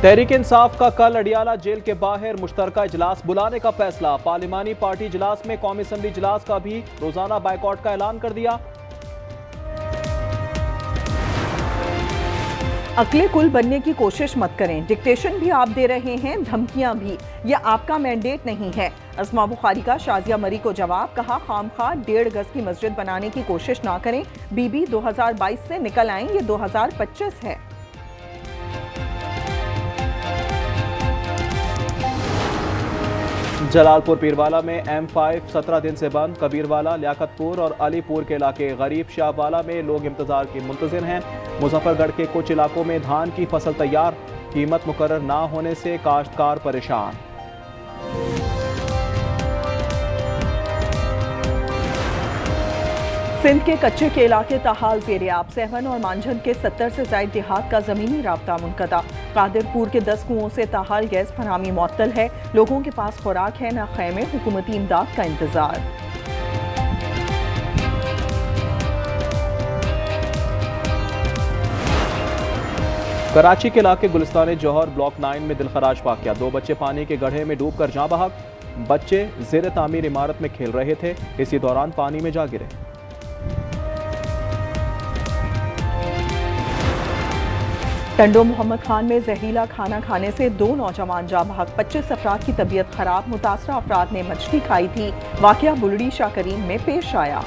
तहरीक इंसाफ का कल अडियाला जेल के बाहर मुश्तरका इजलास बुलाने का फैसला। पार्लिमानी पार्टी इजलास में कौमी असम्बली इजलास का भी रोजाना बाइकआउट का ऐलान कर दिया। अक्ले कुल बनने की कोशिश मत करें। डिक्टेशन भी आप दे रहे हैं, धमकियां भी। यह आपका मैंडेट नहीं है। अस्मा बुखारी का शाजिया मरी को जवाब। कहा, खामखा 1.5 गज की मस्जिद बनाने की कोशिश ना करें। बीबी 2022 से निकल आएं, ये 2025 है। जलालपुर पीरवाला में M5 17 दिन से बंद। कबीरवाला, लियाकतपुर और अलीपुर के इलाके गरीब शाहवाला में लोग इंतजार के मुंतजिर हैं। मुजफ्फरगढ़ के कुछ इलाकों में धान की फसल तैयार, कीमत मुकर्रर ना होने से काश्तकार परेशान। सिंध के कच्चे के इलाके ताहाल ज़ेर-ए-आब। सहवन और मांझन के 70 से ज़ायद देहात का ज़मीनी राब्ता मुनक़ता। कादिरपुर के 10 कुओं से ताहाल गैस फराहमी मुअत्तल है। लोगों के पास खुराक है न खैमे, हुकूमती इमदाद का इंतजार। कराची के इलाके गुलिस्तान जौहर ब्लॉक 9 में दिलखराश वाक़या। 2 बच्चे पानी के गड्ढे में डूबकर जाँ बहक। बच्चे ज़ेर तामीर इमारत में खेल रहे थे, इसी दौरान पानी में जा गिरे। टंडो मोहम्मद खान में जहरीला खाना खाने से 2 नौजवान जाँ बहक। 25 अफराद की तबीयत खराब। मुतासरा अफराद ने मछली खाई थी। वाक़या बुलड़ी शाह करीम में पेश आया।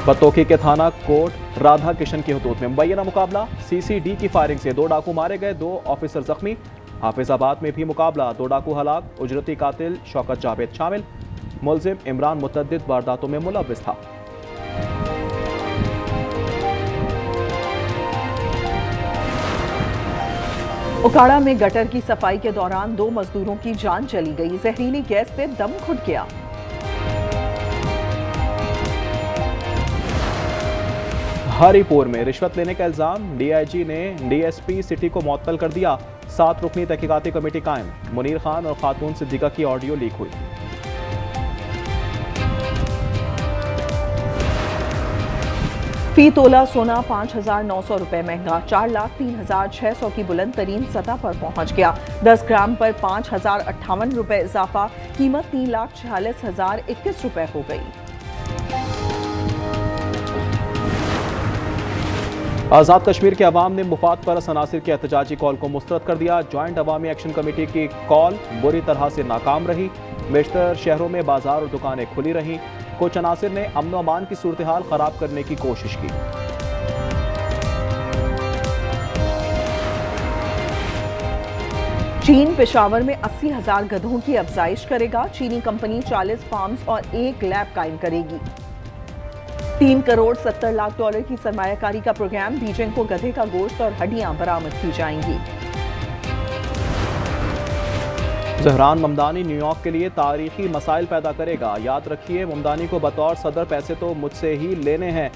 बतौखी के थाना कोट राधा किशन की हुदूद में मुबैना मुकाबला। CCD की फायरिंग से 2 डाकू मारे गए, 2 ऑफिसर जख्मी। हाफिजाबाद में भी मुकाबला, 2 डाकू हलाक। उजरती कातिल शौकत जावेद शामिल। मुलजिम इमरान मुतअद्दिद वारदातों में मुलव्विस था। उकाड़ा में गटर की सफाई के दौरान 2 मजदूरों की जान चली गई। जहरीली गैस से दम घुट गया। हरिपुर में रिश्वत लेने का इल्जाम। DIG ने DSP सिटी को मुअत्तल कर दिया। 7 रुकनी तहकीकाती कमेटी कायम। मुनीर खान और खातून सिद्दीका की ऑडियो लीक हुई। फी तोला सोना 5,900 रुपए महंगा। 4,03,600 की बुलंद तरीन सतह पर पहुंच गया। 10 ग्राम पर 5,058 रुपए इजाफा। कीमत 3,46,021 रुपए हो गई। आज़ाद कश्मीर के अवाम ने मुफाद परस्त अनासिर के एहतजाजी कॉल को मुस्तरद कर दिया। ज्वाइंट अवामी एक्शन कमेटी की कॉल बुरी तरह से नाकाम रही। बेशतर शहरों में बाजार और दुकानें खुली रहीं। कुछ अनासिर ने अमन व अमान की सूरत हाल खराब करने की कोशिश की। चीन पेशावर में 80,000 गधों की अफजाइश करेगा। चीनी कंपनी 40 फार्म्स और 1 लैब कायम करेगी। 3 करोड़ 70 लाख डॉलर की सरमायाकारी का प्रोग्राम। बीजिंग को गधे का गोश्त और हड्डियां बरामद की जाएंगी। जहरान ममदानी न्यूयॉर्क के लिए तारीखी मसाइल पैदा करेगा। याद रखिए, ममदानी को बतौर सदर पैसे तो मुझसे ही लेने हैं,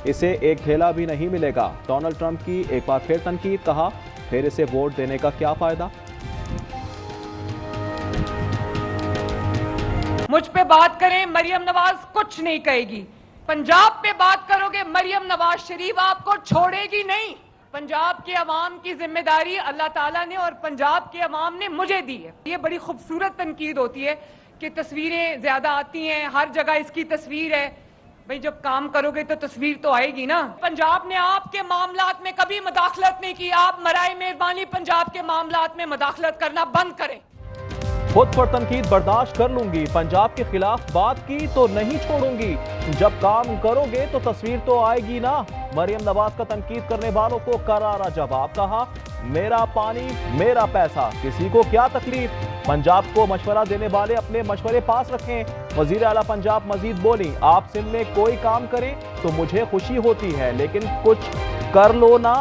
इसे एक धेला भी नहीं मिलेगा। डोनाल्ड ट्रंप की एक बार फिर तनकीद। कहा, फिर इसे वोट देने का क्या फायदा। मुझ पे बात करें, मरियम नवाज कुछ नहीं कहेगी। पंजाब पे बात करोगे, मरियम नवाज शरीफ आपको छोड़ेगी नहीं। पंजाब के अवाम की जिम्मेदारी अल्लाह ताला ने और पंजाब के अवाम ने मुझे दी है। ये बड़ी खूबसूरत तनकीद होती है कि तस्वीरें ज्यादा आती हैं, हर जगह इसकी तस्वीर है। भाई जब काम करोगे तो तस्वीर तो आएगी ना। पंजाब ने आपके मामलात में कभी मदाखलत नहीं की। आप मराए मेहरबानी पंजाब के मामलात में मदाखलत करना बंद करें। खुद पर तनकीद बर्दाश्त कर लूंगी, पंजाब के खिलाफ बात की तो नहीं छोड़ूंगी। जब काम करोगे तो तस्वीर तो आएगी ना। मरियम नवाज का तनकीद करने वालों को करारा जवाब। कहा, मेरा पानी मेरा पैसा, किसी को क्या तकलीफ। पंजाब को मशवरा देने वाले अपने मशवरे पास रखें। वजीर आला पंजाब मजीद बोली, आप सिंध में कोई काम करें तो मुझे खुशी होती है, लेकिन कुछ कर लो ना।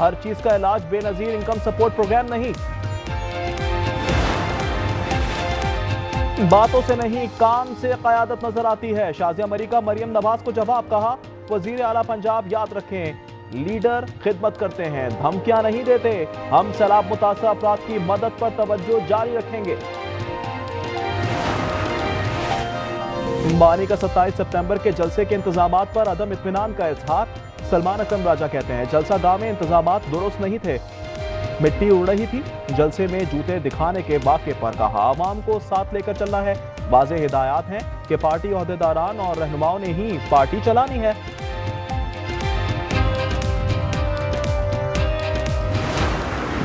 हर चीज का इलाज बेनजीर इनकम सपोर्ट प्रोग्राम नहीं। बातों से नहीं, काम से क़यादत नजर आती है। शाजिया मरी का मरियम नवाज को जवाब। कहा, वजीर आला पंजाब याद रखें, लीडर खिदमत करते हैं, धमकियां नहीं देते। हम सैलाब मुतासर अफराद की मदद पर तवज्जो जारी रखेंगे। अंबानी का 27 सितंबर के जलसे के इंतजामात पर अदम इत्मीनान का इजहार। सलमान अकरम राजा कहते हैं जलसा गांव में इंतजामात दुरुस्त नहीं थे, मिट्टी उड़ रही थी, जलसे में जूते दिखाने के वाक़े पर कहा आवाम को साथ लेकर चलना है। वाज़े हिदायत हैं कि पार्टी ओहदेदारान और रहनुमाओं ने ही पार्टी चलानी है।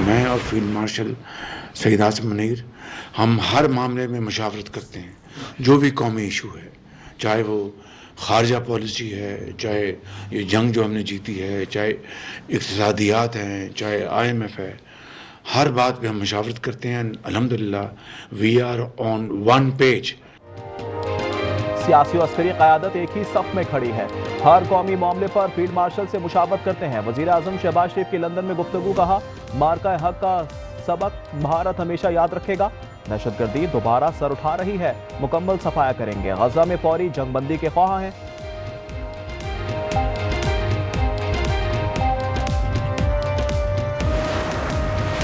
मैं और फील्ड मार्शल सईद आसिम मुनीर हम हर मामले में मशावरत करते हैं, जो भी कौमी इशू है, चाहे वो खारजा पॉलिसी है, चाहे ये जंग जो हमने जीती है, चाहे इक़्तिसादियात हैं, चाहे IMF है, हर बात पे हम मशावरत करते हैं। अल्हम्दुलिल्लाह we are on one page. सियासी और अस्करी क़यादत एक ही सफ में खड़ी है, हर कौमी मामले पर फील्ड मार्शल से मुशावरत करते हैं। वज़ीर आज़म शहबाज शरीफ की लंदन में गुफ्तगू, कहा मार्का हक का सबक भारत हमेशा याद रखेगा। दहशतगर्दी दोबारा सर उठा रही है, मुकम्मल सफाया करेंगे। गजा में फौरी जंगबंदी के ख्वाह हैं।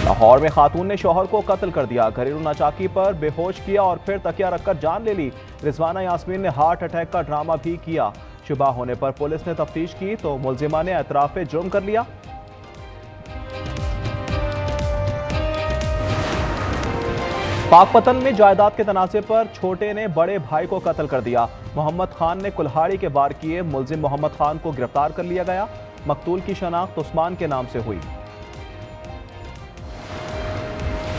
लाहौर में खातून ने शौहर को कत्ल कर दिया, घरेलू नाचाकी पर बेहोश किया और फिर तकिया रखकर जान ले ली। रिजवाना यास्मीन ने हार्ट अटैक का ड्रामा भी किया। शुबा होने पर पुलिस ने तफ्तीश की तो मुलजिमा ने एतराफ जुर्म कर लिया। पाकपतन में जायदाद के तनाज़े पर छोटे ने बड़े भाई को कत्ल कर दिया। मोहम्मद खान ने कुल्हाड़ी के वार किए, मुलजिम मोहम्मद खान को गिरफ्तार कर लिया गया। मकतूल की शनाख्त उस्मान के नाम से हुई।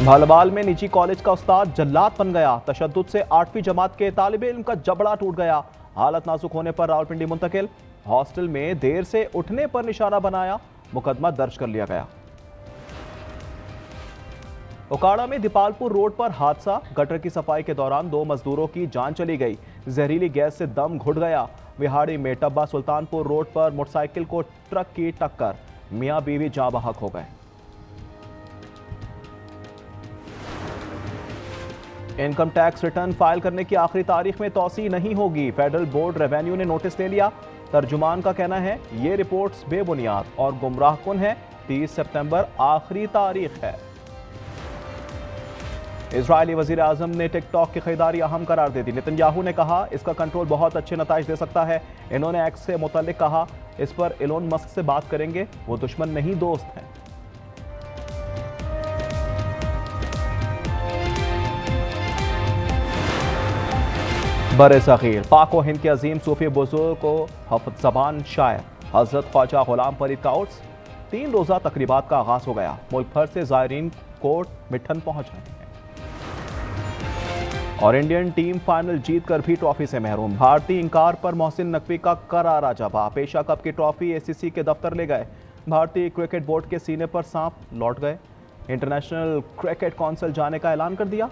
भालवाल में निजी कॉलेज का उस्ताद जल्लाद बन गया, तशद्दुद से 8वीं जमात के तालिब इल्म का जबड़ा टूट गया। हालत नाजुक होने पर रावलपिंडी मुंतकिल। हॉस्टल में देर से उठने पर निशाना बनाया, मुकदमा दर्ज कर लिया गया। ओकाड़ा में दीपालपुर रोड पर हादसा, गटर की सफाई के दौरान 2 मजदूरों की जान चली गई, जहरीली गैस से दम घुट गया। विहाड़ी में टब्बा सुल्तानपुर रोड पर मोटरसाइकिल को ट्रक की टक्कर, मियां बीवी जाँ बहक हो गए। इनकम टैक्स रिटर्न फाइल करने की आखिरी तारीख में तौसी नहीं होगी, फेडरल बोर्ड रेवेन्यू ने नोटिस ले लिया। तर्जुमान का कहना है ये रिपोर्ट्स बेबुनियाद और गुमराहकुन है। 30 सितंबर आखिरी तारीख है। इजरायली वजीर आजम ने टिकटॉक की खरीदारी अहम करार दे दी। नेतन्याहू ने कहा इसका कंट्रोल बहुत अच्छे नताइज दे सकता है। इन्होंने एक्स से मुतल्लिक कहा इस पर एलोन मस्क से बात करेंगे, वो दुश्मन नहीं दोस्त हैं। बरे सगीर पाक व हिंद के अजीम सूफी बुजुर्ग को हफ्त ज़बान शायर हजरत ख्वाजा गुलाम फरीद का उर्स, 3 रोज़ा तकरीबात का आगाज हो गया। मुल्क भर से ज़ायरीन कोट मिठन पहुंच रहे हैं। और इंडियन टीम फाइनल जीत कर भी ट्रॉफी से महरूम। भारतीय इंकार पर मोहसिन नकवी का करारा जवाब। एशिया कप की ट्रॉफी ACC के दफ्तर ले गए। भारतीय क्रिकेट बोर्ड के सीने पर सांप लौट गए। इंटरनेशनल क्रिकेट काउंसिल जाने का ऐलान कर दिया।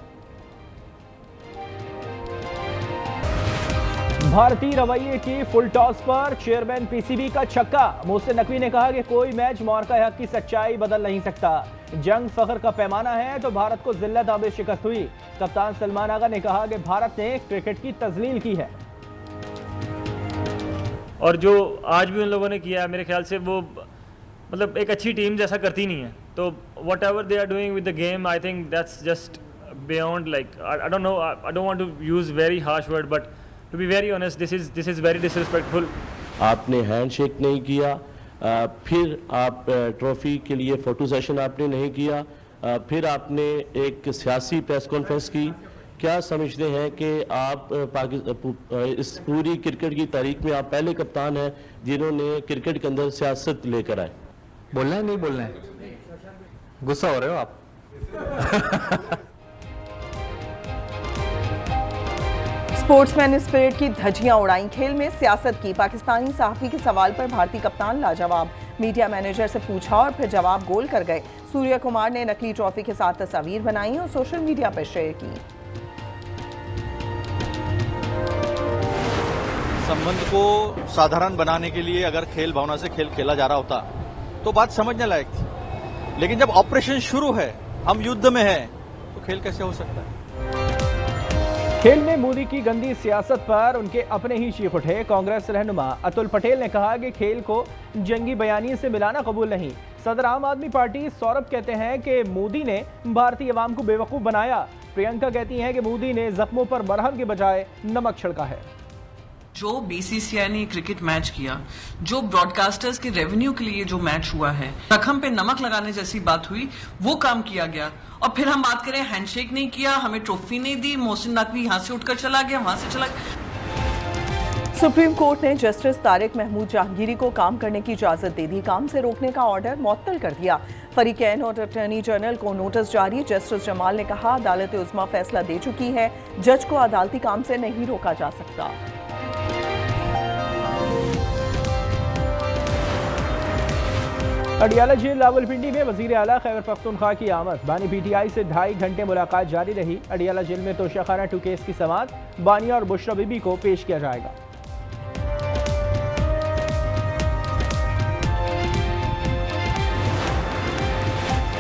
भारतीय रवैये की फुल टॉस पर चेयरमैन PCB का छक्का। मोहसिन नकवी ने कहा कि कोई मैच मार्का हक की सच्चाई बदल नहीं सकता। जंग फख्र का पैमाना है तो भारत को जिल्लत आमेज शिकस्त हुई। कप्तान सलमान आगा ने कहा कि भारत ने क्रिकेट की तजलील की है। और जो आज भी उन लोगों ने किया मेरे ख्याल से वो मतलब एक अच्छी टीम जैसा करती नहीं है। तो whatever they are doing with the game, I think that's just beyond like I don't know, I don't want to use very harsh word, but to be very honest this is very disrespectful. आपने handshake नहीं किया, फिर आप trophy के लिए photo session आपने नहीं किया, फिर आपने एक सियासी प्रेस कॉन्फ्रेंस की। क्या समझते हैं कि आप इस पूरी क्रिकेट की तारीख में आप पहले कप्तान हैं जिन्होंने क्रिकेट के अंदर सियासत लेकर आए? बोलना है नहीं बोलना है? गुस्सा हो रहे हो आप? स्पोर्ट्समैन स्पिरिट की धज्जियां उड़ाई, खेल में सियासत की। पाकिस्तानी सहाफ़ी के सवाल पर भारतीय कप्तान लाजवाब। मीडिया मैनेजर से पूछा और फिर जवाब गोल कर गए। सूर्य कुमार ने नकली ट्रॉफी के साथ तस्वीर बनाई और सोशल मीडिया पर शेयर की। संबंध को साधारण बनाने के लिए अगर खेल भावना से खेल खेला जा रहा होता तो बात समझने लायक थी, लेकिन जब ऑपरेशन शुरू है, हम युद्ध में हैं, तो खेल कैसे हो सकता है? खेल में मोदी की गंदी सियासत पर उनके अपने ही चीख उठे। कांग्रेस रहनुमा अतुल पटेल ने कहा कि खेल को जंगी बयानी से मिलाना कबूल नहीं। सदर आम आदमी पार्टी सौरभ कहते हैं कि मोदी ने भारतीय अवाम को बेवकूफ़ बनाया। प्रियंका कहती हैं कि मोदी ने जख्मों पर मरहम के बजाय नमक छिड़का है। जो बीसीसीआई ने क्रिकेट मैच किया, जो ब्रॉडकास्टर्स के रेवेन्यू के लिए जो मैच हुआ है, रकम पे नमक लगाने जैसी बात हुई, वो काम किया गया। और फिर हम बात करें हैंडशेक नहीं किया, हमें ट्रॉफी नहीं दी, मोहसिन नकवी यहाँ से उठकर चला गया, वहां से चला गया। सुप्रीम कोर्ट ने जस्टिस तारिक महमूद जहांगीरी को काम करने की इजाजत दे दी। काम से रोकने का ऑर्डर मुअत्तल कर दिया। फरीकैन और अटॉर्नी जनरल को नोटिस जारी। जस्टिस जमाल ने कहा, अदालत उज़्मा फैसला दे चुकी है, जज को अदालती काम से नहीं रोका जा सकता। अडियाला जेल रावलपिंडी में वजीर आला खैबर पख्तूनख्वा की आमद। बानी पीटीआई से 2.5 घंटे मुलाकात जारी रही। अडियाला जेल में तोशाखाना 2 केस की समाअत, बानिया और बुशरा बीबी को पेश किया जाएगा।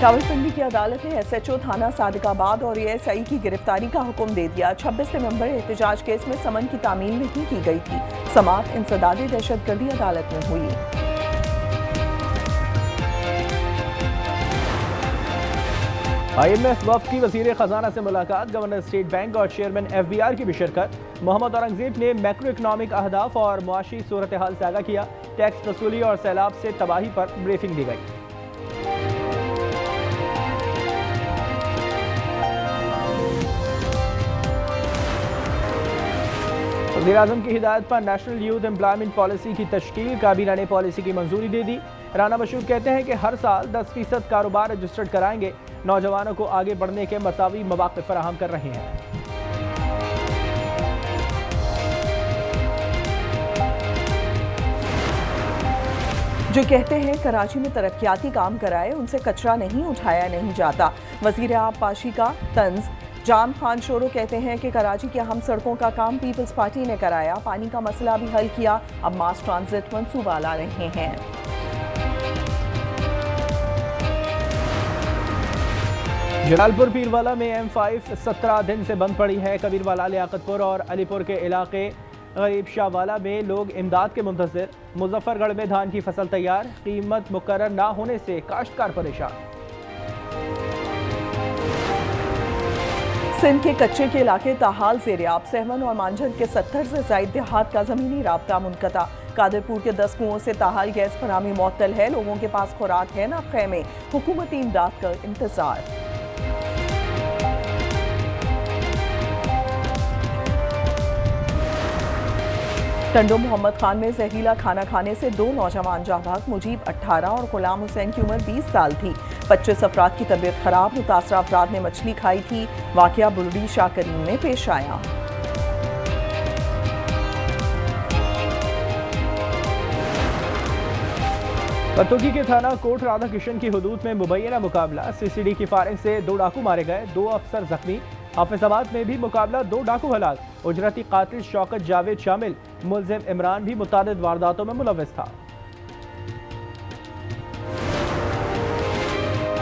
रावलपिंडी की अदालत ने एसएचओ थाना सादिकाबाद और एएसआई की गिरफ्तारी का हुक्म दे दिया। 26 नवंबर एहतजाज केस में समन की तामील नहीं की गई थी। समाअत इंसदादे दहशतगर्दी अदालत में हुई। IMF वफ़द की वज़ीर ख़जाना से मुलाकात। गवर्नर स्टेट बैंक और चेयरमैन FBR की भी शिरकत। मोहम्मद औरंगज़ेब ने मैक्रो इकनॉमिक अहदाफ और मुआशी सूरत हाल से आगाह किया। टैक्स वसूली और सैलाब से तबाही पर ब्रीफिंग दी गई। वज़ीर-ए-आज़म की हिदायत पर नेशनल यूथ एम्प्लॉयमेंट पॉलिसी की तश्कील। काबीना ने पॉलिसी की मंजूरी दे दी। राना मशहूर कहते हैं कि हर साल 10% कारोबार रजिस्टर्ड कराएंगे। नौजवानों को आगे बढ़ने के मसावी मौक़े फराहम कर रहे हैं। जो कहते हैं कराची में तरक्याती काम कराए, उनसे कचरा नहीं उठाया नहीं जाता। वज़ीर आब पाशी का तंज। जाम खान शोरो कहते हैं कि कराची की अहम सड़कों का काम पीपल्स पार्टी ने कराया। पानी का मसला भी हल किया। अब मास ट्रांजिट मंसूबा ला रहे हैं। जलालपुर पीरवाला में M5 17 दिन से बंद पड़ी है। कबीरवाला, लियाकतपुर और अलीपुर के इलाके गरीब शाहवाला में लोग इमदाद के मुंतज़िर। मुजफ्फरगढ़ में धान की फसल तैयार, कीमत मुकर्रर ना होने से काश्तकार परेशान। सिंध के कच्चे के इलाके ताहाल ज़ेर-ए-आब। सहवन और मांझन के 70 से ज़ायद देहात का ज़मीनी राब्ता मुनक़ता। कादरपुर के 10 कुओं से ताहाल गैस फराहमी मुअत्तल है। लोगों के पास खुराक है न खैमे। हुकूमती इमदाद का इंतजार। टंडो मोहम्मद खान में जहरीला खाना खाने से 2 नौजवान जाँ भाग। मुजीब 18 और गुलाम हुसैन की उम्र 20 साल थी। 25 अफराद की तबीयत खराब। मुतासरा अफराद ने मछली खाई थी। वाक़या बुलडी शाह करीम में पेश आया। पतोगी के थाना कोट राधा किशन की हुदूद में मुबैना मुकाबला। CCD की फायरिंग से 2 डाकू मारे गए, 2 अफसर जख्मी। हाफिजाबाद में भी मुकाबला, 2 डाकू हलाक। उजरती कातिल शौकत जावेद शामिल। मुलजिम इमरान भी मुतादिद वारदातों में मुलव्वस था।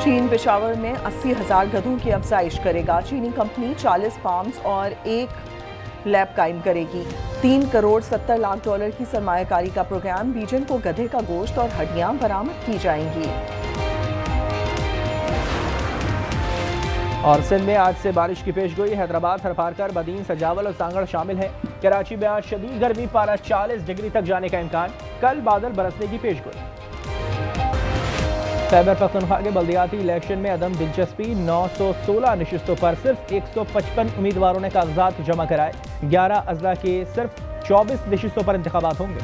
चीन पेशावर में 80,000 गधों की अफजाइश करेगा। चीनी कंपनी 40 फार्म्स और 1 लैब कायम करेगी। $3.70 की सरमायाकारी का प्रोग्राम। बीजन को गधे का गोश्त और हड्डियां बरामद की जाएंगी। और सिंध में आज से बारिश की पेशगोई। हैदराबाद, थरपारकर, बदीन, सजावल और सांगड़ शामिल हैं। कराची में आज शदीद गर्मी, पारा 40 डिग्री तक जाने का इम्कान। कल बादल बरसने की पेशगोई। खैबर पख्तूनख्वा के बल्दियाती इलेक्शन में अदम दिलचस्पी। 916 नशिस्तों पर सिर्फ 155 उम्मीदवारों ने कागजात जमा कराए। 11 अजला के सिर्फ 24 नशिस्तों पर इंतखाबात होंगे।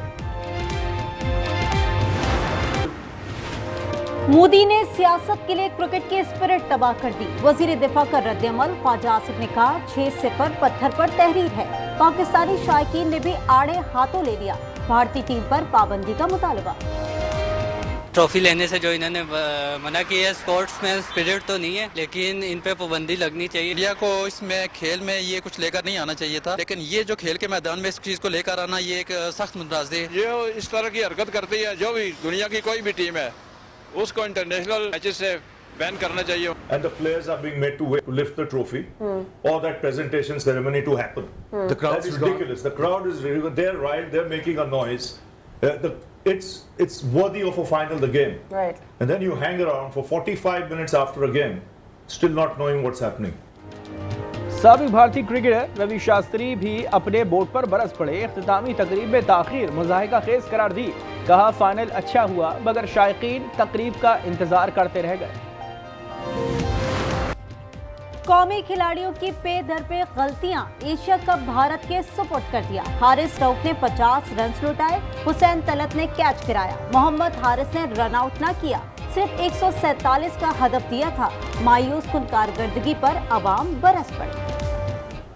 मोदी ने सियासत के लिए क्रिकेट की स्पिरिट तबाह कर दी। वजीर दिफा का रद्द-ए-अमल। ख्वाजा आसिफ ने कहा 6-0 पत्थर पर तहरीर है। पाकिस्तानी शायकीन ने भी आड़े हाथों ले लिया। भारतीय टीम पर पाबंदी का मुतालबा। ट्रॉफी लेने से जो इन्होंने मना किया है, स्पोर्ट्स में स्पिरिट तो नहीं है, लेकिन इन पे पाबंदी लगनी चाहिए। इंडिया को इसमें खेल में ये कुछ लेकर नहीं आना चाहिए था, लेकिन ये जो खेल के मैदान में इस चीज को लेकर आना, ये एक सख्त मुतनाज़ है। ये इस तरह की हरकत करती है, जो भी दुनिया की कोई भी टीम है उसको इंटरनेशनल मैचेस से बैन करना चाहिए। And the players are being made to lift the trophy or that presentation ceremony to happen. The crowd is ridiculous. The crowd is ridiculous. They're right. They're making a noise. It's worthy of a final, the game. Right. And then you hang around for 45 minutes after a game, still not knowing what's happening. साबिक भारतीय cricketer Ravi Shastri भी अपने board पर बरस पड़े। इख्तितामी तकरीब में ताखीर मुज़ाहिका खेज करार दी। कहा फाइनल अच्छा हुआ मगर शायकीन तकरीब का इंतजार करते रह गए। कौमी खिलाड़ियों की पे दर पे गलतियां, एशिया कप भारत के सुपुर्द कर दिया। हारिस रऊफ ने 50 रन लुटाए, हुसैन तलत ने कैच गिराया, मोहम्मद हारिस ने रन आउट न किया, सिर्फ 147 का हदफ दिया था। मायूस कुन कारकर्दगी पर अवाम बरस पड़े।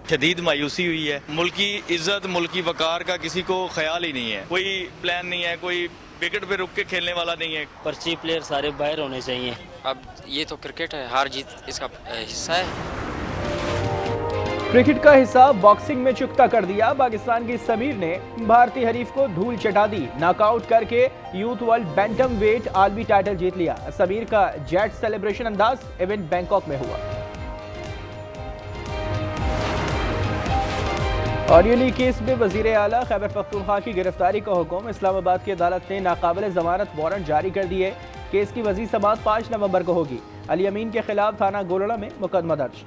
शदीद मायूसी हुई है। मुल्क की इज्जत, मुल्क की वकार का किसी को ख्याल ही नहीं है, कोई प्लान नहीं है, कोई विकेट पे रुक के खेलने वाला नहीं है। पर्ची प्लेयर सारे बाहर होने चाहिए। अब ये तो क्रिकेट है, हार जीत इसका हिस्सा है। क्रिकेट का हिस्सा बॉक्सिंग में चुकता कर दिया। पाकिस्तान की समीर ने भारतीय हरीफ को धूल चटा दी। नॉकआउट करके यूथ वर्ल्ड बैंटम वेट आलमी टाइटल जीत लिया। समीर का जेट सेलिब्रेशन अंदाज इवेंट बैंकॉक में हुआ। ऑरियली केस में वजीर आला खैबर पख्तूनख्वा की गिरफ्तारी का हुक्म। इस्लामाबाद की अदालत ने नाकाबिल जमानत वारंट जारी कर दिए। केस की वज़ी समाअत 5 नवंबर को होगी। अली अमीन के खिलाफ थाना गोलड़ा में मुकदमा दर्ज।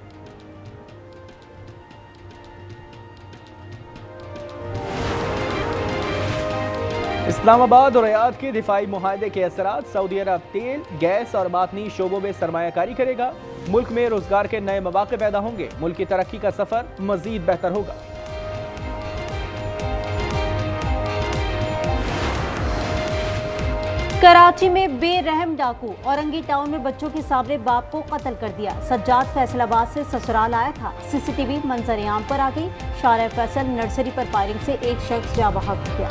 इस्लामाबाद और रियाद के दिफाई मुआहदे के असरात। सऊदी अरब तेल, गैस और मादनी शोबों में सरमायाकारी करेगा। मुल्क में रोजगार के नए मौके पैदा होंगे। मुल्क की तरक्की का सफर मजीद बेहतर होगा। कराची में बेरहम डाकू, औरंगी टाउन में बच्चों के सामने बाप को कत्ल कर दिया। सज्जाद फैसलाबाद से ससुराल आया था। सीसीटीवी मंजर-ए-आम पर आ गई। शारा फैसल नर्सरी पर फायरिंग से एक शख्स जा बहक गया।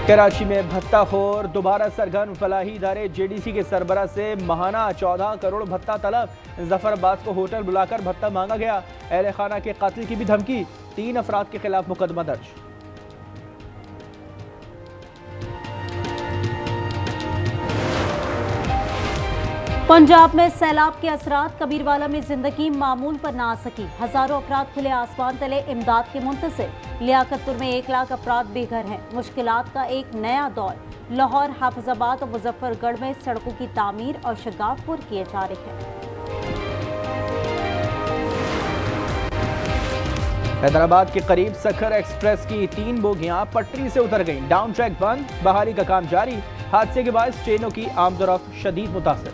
कराची में भत्ताखोर दोबारा सरगर्म। फलाही इदारे जेडीसी के सरबराह से माहाना 14 करोड़ भत्ता तलब। जफराबाद को होटल बुलाकर भत्ता मांगा गया। अहले खाना के कत्ल की भी धमकी। 3 अफराद के खिलाफ मुकदमा दर्ज। पंजाब में सैलाब के असरात। कबीरवाला में जिंदगी मामूल पर ना आ सकी। हजारों अफराद खुले आसमान तले इमदाद के मुंतज़िर। लियाकतपुर में 1 लाख अफराद बेघर हैं। मुश्किलात का एक नया दौर। लाहौर, हाफिजाबाद और मुजफ्फरगढ़ में सड़कों की तामीर और शगाफपुर किए जा रहे हैं। हैदराबाद के करीब सखर एक्सप्रेस की 3 बोगियां पटरी से उतर गईं। डाउन ट्रैक बंद, बहाली का काम जारी। हादसे के बाद ट्रेनों की आमदोरफ्त शदीद मुतासर।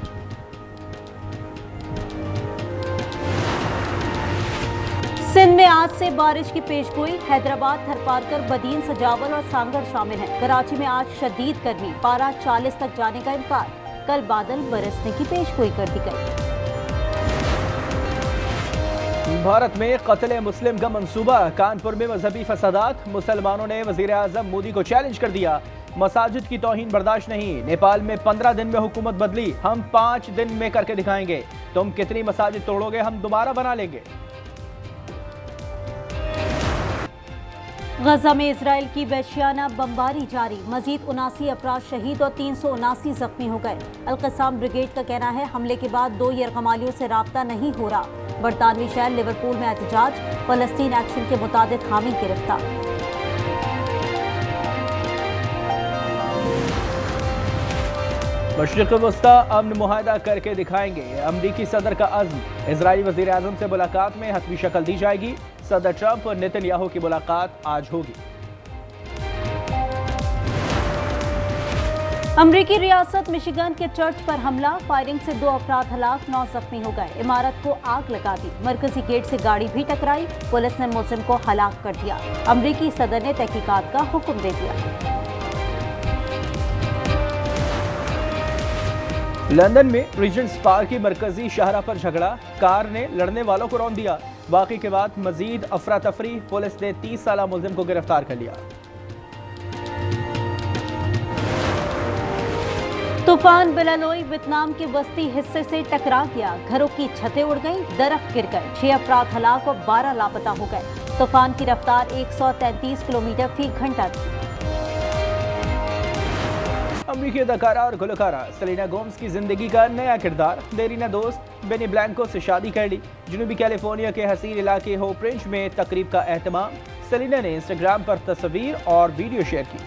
सिंध में आज से बारिश की पेशगोई। हैदराबाद, थरपारकर, बदीन, सजावल और सांगड़ शामिल हैं। कराची में आज शदीद गर्मी, पारा 40 तक जाने का इम्कान। कल बादल बरसने की पेशगोई कर दी गई। भारत में कत्ल मुस्लिम का मंसूबा। कानपुर में मजहबी फसादात। मुसलमानों ने वजीर आजम मोदी को चैलेंज कर दिया। मसाजिद की तौहीन बर्दाश्त नहीं। नेपाल में 15 दिन में हुकूमत बदली। हम 5 दिन में करके दिखाएंगे। तुम कितनी मसाजिद तोड़ोगे, हम दोबारा बना लेंगे। गजा में इजराइल की वहशियाना बमबारी जारी। मजीद 79 अफराद शहीद और 379 जख्मी हो गए। अल-कसाम ब्रिगेड का कहना है हमले के बाद 2 यरगमालियों से राब्ता नहीं हो रहा। बरतानवी शहर लिवरपूल में एहतजाज। फलस्तीन एक्शन के मुताबिक हामी गिरफ्तार। मशरिक़ वस्ता अमन मुआहदा करके दिखाएंगे। अमरीकी सदर का अज़्म। इजरायली वज़ीर आज़म से मुलाकात में हतमी शक्ल दी जाएगी। सदर ट्रंप और नेतन्याहू की मुलाकात आज होगी। अमरीकी रियासत मिशिगन के चर्च पर हमला। फायरिंग से 2 अफराद हलाक, 9 जख्मी हो गए। इमारत को आग लगा दी। मरकजी गेट से गाड़ी भी टकराई। पुलिस ने मुलजिम को हलाक कर दिया। अमरीकी सदर ने तहकीकात का हुक्म दे दिया। लंदन में रीजेंट्स पार्क की मरकजी शाहराह पर झगड़ा। कार ने लड़ने वालों को रौंद दिया। वाक़े के बाद मजीद अफरा तफरी। पुलिस ने 30 साला मुलजिम को गिरफ्तार कर लिया। तूफान बिलालोई वियतनाम के वस्ती हिस्से से टकरा गया। घरों की छतें उड़ गईं, दरख्त गिर गए। 6 अफराद हलाक और 12 लापता हो गए। तूफान की रफ्तार 133 किलोमीटर फी घंटा थी। अमरीकी अदाकारा और गुलकारा सेलेना गोम्स की जिंदगी का नया किरदार। देरीना दोस्त बेनी ब्लैंको से शादी कर ली। जनूबी कैलिफोर्निया के हसीन इलाके होप रेंज में तकरीब का एहतमाम। सेलेना ने इंस्टाग्राम पर तस्वीर और वीडियो शेयर की।